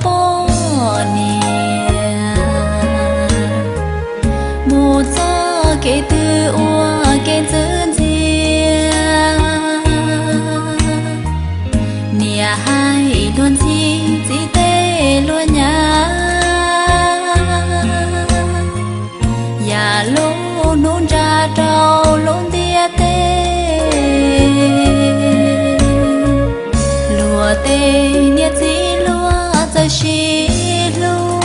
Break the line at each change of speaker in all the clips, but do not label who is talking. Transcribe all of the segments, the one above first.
bó nè một gió kể từ ua kể dưng chia nè hai luôn chỉ tê luôn nhá ya luôn nôn ra trâu luôn tia tê lúa tê nhiệt gì lúa giờ xí lu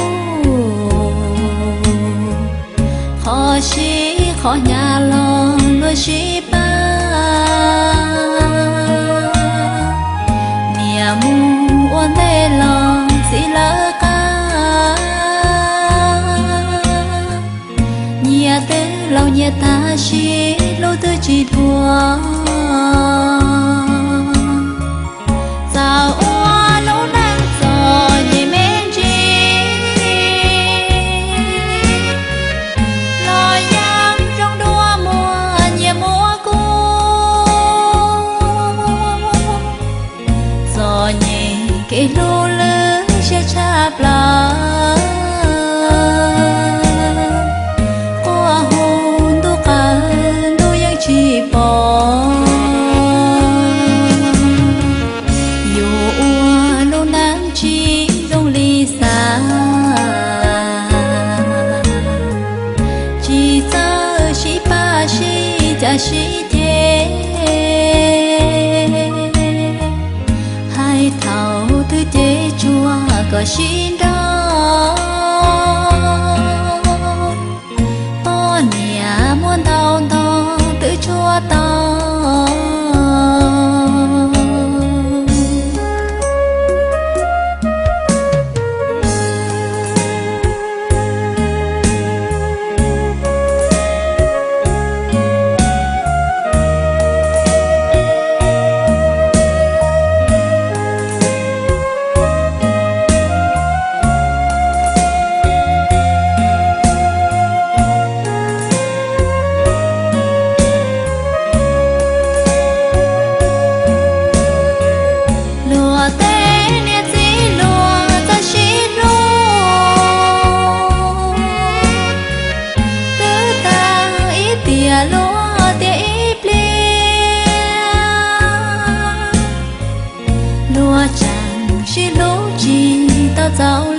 khó xí khó nhà lo lúa xí ba nia mu ôn tê lo xí lỡ ca nia tê lâu nia ta xí lâu tư chỉ thua sao ua lâu đang gió nhẹ men chi lo yang trong đua mùa nhẹ mùa cu gió nhẹ kể lô lơ sẽ chắp lá qua hôn tu cả tu yang chỉ bỏ chỉ thế hai thảo thứ chế chua có xin đó to nhà muốn tao to tự chua to lúa chẳng chỉ lúa chỉ tao giàu